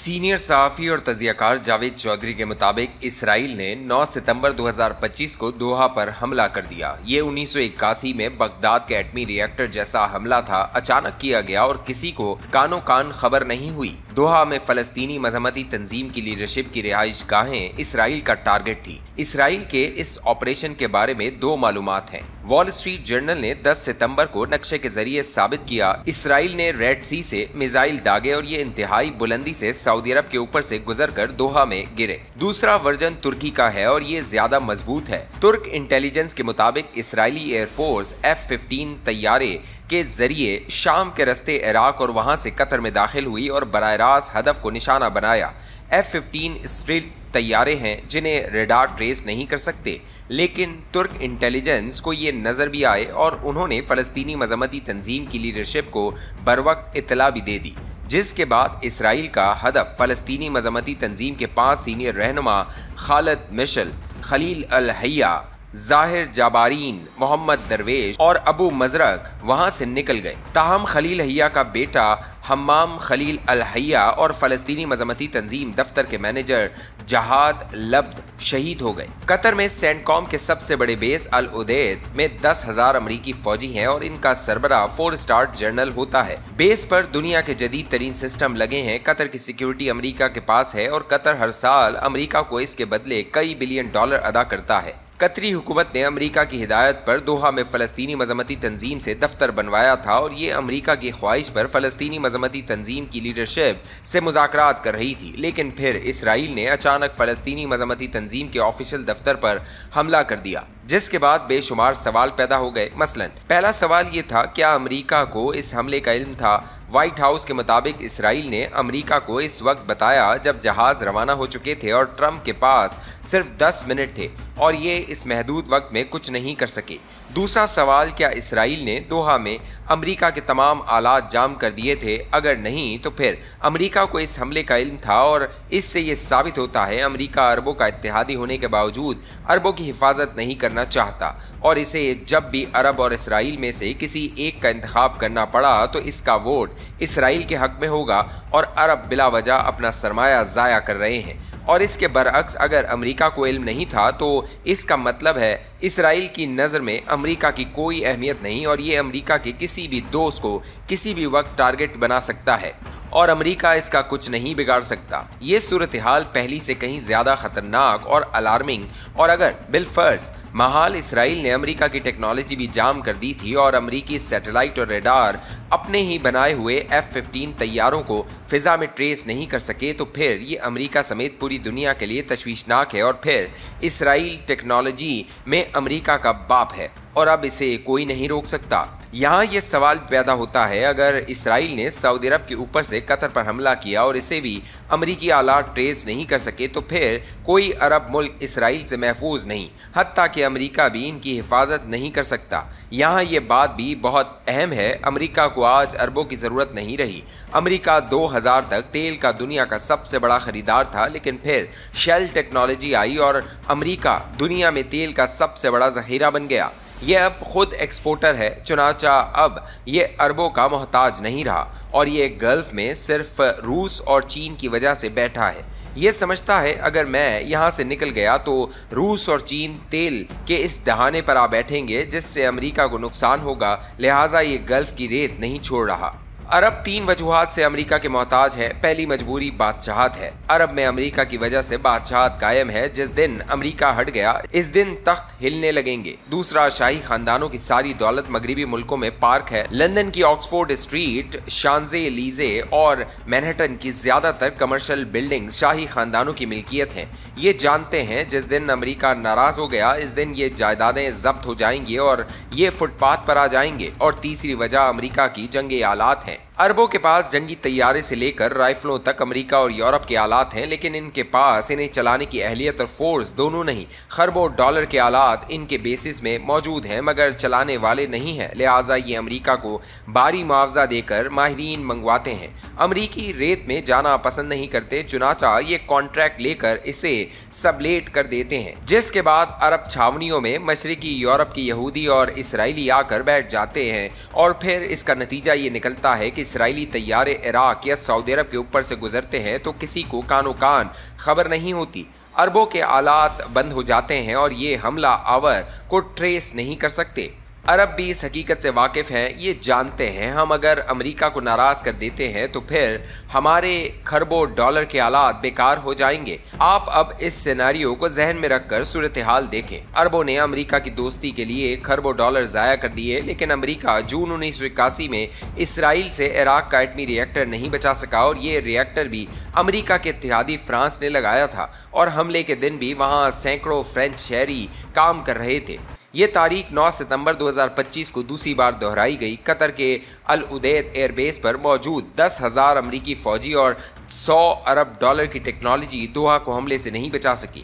Senior सहाफ़ी और तजियाकार जावेद चौधरी के मुताबिक इसराइल ने 9 सितंबर 2025 को दोहा पर हमला कर दिया। ये 1981 में बगदाद के एटमी रिएक्टर जैसा हमला था, अचानक किया गया और किसी को कानो कान खबर नहीं हुई। दोहा में फलस्तीनी मजहमती तंजीम की लीडरशिप की रिहाइश गाहें इसराइल का टारगेट थी। इसराइल के इस ऑपरेशन के बारे में दो मालूमात हैं। वॉल स्ट्रीट जर्नल ने 10 सितंबर को नक्शे के जरिए साबित किया इसराइल ने रेड सी से मिसाइल दागे और ये इंतहाई बुलंदी से सऊदी अरब के ऊपर से गुजरकर दोहा में गिरे। दूसरा वर्जन तुर्की का है और ये ज्यादा मजबूत है। तुर्क इंटेलिजेंस के मुताबिक इसराइली एयरफोर्स F-15 तैयारे के जरिए शाम के रस्ते इराक और वहां से कतर में दाखिल हुई और बराह रास्त हदफ को निशाना बनाया। F-15 स्टील्थ तैयारे हैं जिन्हें रेडार ट्रेस नहीं कर सकते, लेकिन तुर्क इंटेलिजेंस को ये नजर भी आए और उन्होंने फलस्तीनी मजहमती तंजीम की लीडरशिप को बरवक्त इत्तला भी दे दी, जिसके बाद इसराइल का हदफ फलस्तीनी मजहमती तंजीम के 5 सीनियर रहनुमा खालिद मिशल, खलील अल हैया, जाहिर जाबारीन, मोहम्मद दरवेश और अबू मजरक वहां से निकल गए। ताहम खलील हैया का बेटा हम्माम खलील अल हैया और फलस्तीनी मजहमती तंजीम दफ्तर के मैनेजर जहाद लब्द शहीद हो गए। कतर में सेंटकॉम के सबसे बड़े बेस अल उदैद में 10,000 अमरीकी फौजी हैं और इनका सरबराह 4 स्टार जनरल होता है। बेस पर दुनिया के जदीद तरीन सिस्टम लगे हैं। कतर की सिक्योरिटी अमरीका के पास है और कतर हर साल अमरीका को इसके बदले कई बिलियन डॉलर अदा करता है। कतरी हुकूमत ने अमरीका की हिदायत पर दोहा में फलस्तीनी मजहमती तंजीम से दफ्तर बनवाया था और ये अमरीका की ख्वाहिश पर फलस्तीनी मजहमती तंजीम की लीडरशिप से मुज़ाकरात कर रही थी, लेकिन फिर इसराइल ने अचानक फलस्तीनी मजहमती तंजीम के ऑफिशियल दफ्तर पर हमला कर दिया, जिसके बाद बेशुमार सवाल पैदा हो गए। मसलन पहला सवाल ये था, क्या अमरीका को इस हमले का इल्म था? व्हाइट हाउस के मुताबिक इसराइल ने अमरीका को इस वक्त बताया जब जहाज रवाना हो चुके थे और ट्रंप के पास सिर्फ 10 मिनट थे और ये इस महदूद वक्त में कुछ नहीं कर सके। दूसरा सवाल, क्या इसराइल ने दोहा में अमरीका के तमाम आलात जाम कर दिए थे? अगर नहीं तो फिर अमरीका को इस हमले का इल्म था और इससे ये साबित होता है अमरीका अरबों का इत्तेहादी होने के बावजूद अरबों की हिफाजत नहीं करना चाहता और इसे जब भी अरब और इसराइल में से किसी एक का इंतखाब करना पड़ा तो इसका वोट इसराइल के हक में होगा और अरब बिला वजह अपना सरमाया ज़ाया कर रहे हैं। और इसके बरअक्स अगर अमरीका को इल्म नहीं था तो इसका मतलब है इसराइल की नज़र में अमरीका की कोई अहमियत नहीं और ये अमरीका के किसी भी दोस्त को किसी भी वक्त टारगेट बना सकता है और अमरीका इसका कुछ नहीं बिगाड़ सकता। ये सूरत हाल पहली से कहीं ज़्यादा ख़तरनाक और अलार्मिंग, और अगर बिलफर्ज महाल इसराइल ने अमरीका की टेक्नोलॉजी भी जाम कर दी थी और अमरीकी सैटेलाइट और रेडार अपने ही बनाए हुए F-15 तैयारों को फिजा में ट्रेस नहीं कर सके तो फिर ये अमरीका समेत पूरी दुनिया के लिए तशवीशनाक है। और फिर इसराइल टेक्नोलॉजी में अमरीका का बाप है और अब इसे कोई नहीं रोक सकता। यहाँ ये सवाल पैदा होता है, अगर इसराइल ने सऊदी अरब के ऊपर से कतर पर हमला किया और इसे भी अमरीकी आलात ट्रेस नहीं कर सके तो फिर कोई अरब मुल्क इसराइल से महफूज नहीं, हत्ता कि अमरीका भी इनकी हिफाजत नहीं कर सकता। यहाँ ये बात भी बहुत अहम है, अमरीका को आज अरबों की ज़रूरत नहीं रही। अमरीका 2000 तक तेल का दुनिया का सबसे बड़ा खरीदार था, लेकिन फिर शेल टेक्नोलॉजी आई और अमरीका दुनिया में तेल का सबसे बड़ा ज़ख़ीरा बन गया। ये अब खुद एक्सपोर्टर है, चुनाचा अब ये अरबों का मोहताज नहीं रहा और ये गल्फ में सिर्फ रूस और चीन की वजह से बैठा है। ये समझता है अगर मैं यहाँ से निकल गया तो रूस और चीन तेल के इस दहाने पर आ बैठेंगे जिससे अमेरिका को नुकसान होगा, लिहाजा ये गल्फ की रेत नहीं छोड़ रहा। अरब 3 वजूहात से अमेरिका के मोहताज है। पहली मजबूरी बादशाहत है। अरब में अमेरिका की वजह से बादशाहत कायम है। जिस दिन अमेरिका हट गया इस दिन तख्त हिलने लगेंगे। दूसरा, शाही खानदानों की सारी दौलत मगरबी मुल्कों में पार्क है। लंदन की ऑक्सफोर्ड स्ट्रीट, शांजे लीजे और मैनहट्टन की ज्यादातर कमर्शियल बिल्डिंग शाही खानदानों की मिल्कियत हैं। ये जानते हैं जिस दिन अमेरिका नाराज हो गया इस दिन ये जायदादें जब्त हो जाएंगी और ये फुटपाथ पर आ जाएंगे। और तीसरी वजह अमेरिका की जंगी आलात हैं। अरबों के पास जंगी तैयारे से लेकर राइफलों तक अमेरिका और यूरोप के आलात हैं, लेकिन इनके पास इन्हें चलाने की अहलियत और फोर्स दोनों नहीं। खरबों डॉलर के आलात इनके बेसिस में मौजूद हैं मगर चलाने वाले नहीं हैं, लिहाजा ये अमेरिका को भारी मुआवजा देकर माहिरीन मंगवाते हैं। अमरीकी रेत में जाना पसंद नहीं करते, चुनाचा ये कॉन्ट्रैक्ट लेकर इसे सबलेट कर देते हैं, जिसके बाद अरब छावनियों में मशरकी यूरोप की यहूदी और इसराइली आकर बैठ जाते हैं और फिर इसका नतीजा ये निकलता है कि इसराइली तैयारे इराक या सऊदी अरब के ऊपर से गुजरते हैं तो किसी को कानो कान खबर नहीं होती। अरबों के आलात बंद हो जाते हैं और ये हमला आवर को ट्रेस नहीं कर सकते। अरब भी इस हकीकत से वाकिफ हैं, ये जानते हैं हम अगर अमेरिका को नाराज कर देते हैं तो फिर हमारे खरबों डॉलर के आलात बेकार हो जाएंगे। आप अब इस सिनेरियो को जहन में रखकर सूरत हाल देखें। अरबों ने अमेरिका की दोस्ती के लिए खरबों डॉलर जाया कर दिए, लेकिन अमेरिका जून 1981 में इसराइल से इराक का एटमी रिएक्टर नहीं बचा सका और ये रिएक्टर भी अमेरिका के इत्तेहादी फ्रांस ने लगाया था और हमले के दिन भी वहाँ सैकड़ों फ्रेंच शहरी काम कर रहे थे। ये तारीख 9 सितंबर 2025 को दूसरी बार दोहराई गई। कतर के अल उदैद एयरबेस पर मौजूद 10,000 अमरीकी फौजी और 100 अरब डॉलर की टेक्नोलॉजी दोहा को हमले से नहीं बचा सकी।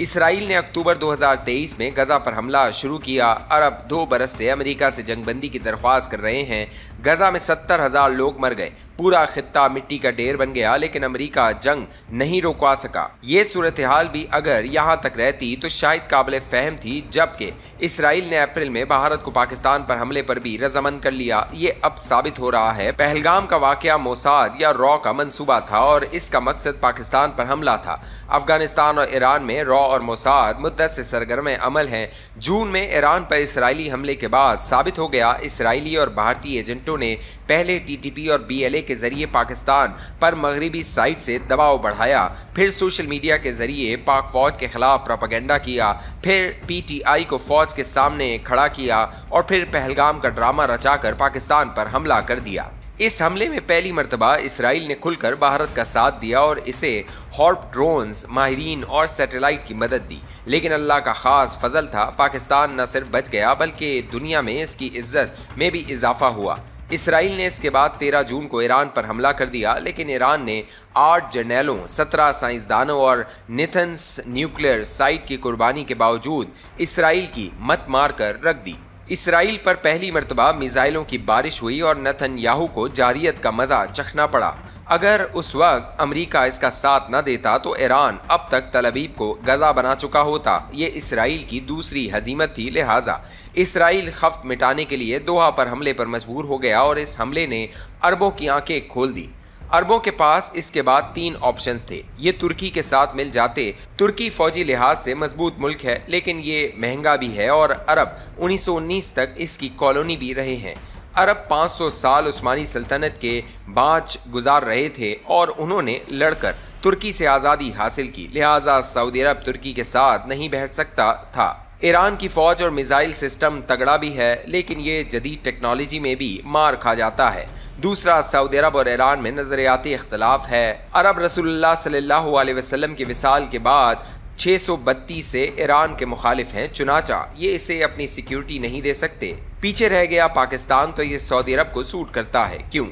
इसराइल ने अक्टूबर 2023 में गजा पर हमला शुरू किया। अरब 2 बरस से अमेरिका से जंगबंदी की दरख्वास्त कर रहे हैं। गजा में 70,000 लोग मर गए, पूरा खित्ता मिट्टी का ढेर बन गया, लेकिन अमेरिका जंग नहीं रोकवा सका। ये सूरत हाल भी अगर यहाँ तक रहती तो शायद काबिल फहम थी, जबकि इसराइल ने अप्रैल में भारत को पाकिस्तान पर हमले पर भी रजामंद कर लिया। ये अब साबित हो रहा है पहलगाम का वाकया मोसाद या रॉ का मंसूबा था और इसका मकसद पाकिस्तान पर हमला था। अफगानिस्तान और ईरान में रॉ और मोसाद मुद्दत से सरगर्म अमल हैं। जून में ईरान पर इसराइली हमले के बाद साबित हो गया इसराइली और भारतीय एजेंटों ने पहले टीटीपी और बीएलए के जरिए पाकिस्तान पर मगरबी साइड से दबाव बढ़ाया, फिर सोशल मीडिया के जरिए पाक फौज के खिलाफ प्रोपेगेंडा किया, फिर पीटीआई को फौज के सामने खड़ा किया और फिर पहलगाम का ड्रामा रचाकर पाकिस्तान पर हमला कर दिया। इस हमले में पहली मर्तबा इसराइल ने खुलकर भारत का साथ दिया और इसे हॉर्प ड्रोन्स, माहिरीन और सैटेलाइट की मदद दी। लेकिन अल्लाह का खास फजल था, पाकिस्तान न सिर्फ बच गया बल्कि दुनिया में इसकी इज्जत में भी इजाफा हुआ। इसराइल ने इसके बाद 13 जून को ईरान पर हमला कर दिया, लेकिन ईरान ने 8 जर्नैलों, 17 साइंसदानों और नेथन्स न्यूक्लियर साइट की कुर्बानी के बावजूद इसराइल की मत मार कर रख दी। इसराइल पर पहली मर्तबा मिसाइलों की बारिश हुई और नेतन्याहू को जारियत का मजा चखना पड़ा। अगर उस वक्त अमेरिका इसका साथ न देता तो ईरान अब तक तल अवीव को गजा बना चुका होता। ये इसराइल की दूसरी हजीमत थी, लिहाजा इसराइल खफ्त मिटाने के लिए दोहा पर हमले पर मजबूर हो गया और इस हमले ने अरबों की आंखें खोल दी। अरबों के पास इसके बाद 3 ऑप्शंस थे। ये तुर्की के साथ मिल जाते। तुर्की फौजी लिहाज से मजबूत मुल्क है, लेकिन ये महंगा भी है और अरब 1919 तक इसकी कॉलोनी भी रहे हैं। अरब 500 साल उस्मानी सल्तनत के बाँच गुजार रहे थे और उन्होंने लड़कर तुर्की से आज़ादी हासिल की, लिहाजा सऊदी अरब तुर्की के साथ नहीं बैठ सकता था। ईरान की फौज और मिसाइल सिस्टम तगड़ा भी है, लेकिन ये जदीद टेक्नोलॉजी में भी मार खा जाता है। दूसरा, सऊदी अरब और ईरान में नजरियाती इख्तलाफ है। अरब रसूलुल्लाह सल्लल्लाहु अलैहि वसल्लम के विसाल के बाद 632 से ईरान के मुखालिफ हैं, चुनाचा ये इसे अपनी सिक्योरिटी नहीं दे सकते। पीछे रह गया पाकिस्तान तो ये सऊदी अरब को सूट करता है। क्यों?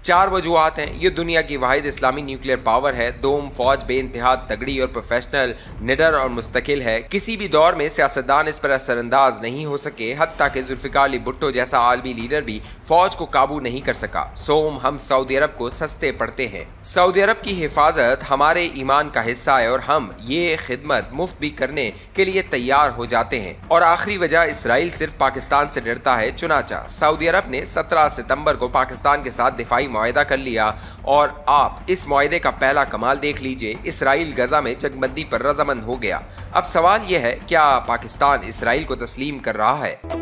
4 वजूहात हैं। ये दुनिया की वाहिद इस्लामी न्यूक्लियर पावर है। दोम फौज बेइंतहा तगड़ी और प्रोफेशनल, निडर और मुस्तकिल है। किसी भी दौर में सियासतदान इस पर असरअंदाज नहीं हो सके, हत्ता कि जुल्फिकार अली भुट्टो जैसा आलमी लीडर भी फौज को काबू नहीं कर सका। सोम हम सऊदी अरब को सस्ते पड़ते हैं। सऊदी अरब की हिफाजत हमारे ईमान का हिस्सा है और हम ये खिदमत मुफ्त भी करने के लिए तैयार हो जाते हैं। और आखिरी वजह, इसराइल सिर्फ पाकिस्तान से डरता है, चुनाचा सऊदी अरब ने 17 सितंबर को पाकिस्तान के साथ दिफाई मुआहदा कर लिया और आप इस मुआहदे का पहला कमाल देख लीजिए, इसराइल गजा में जंगबंदी पर रजामंद हो गया। अब सवाल यह है, क्या पाकिस्तान इसराइल को तस्लीम कर रहा है?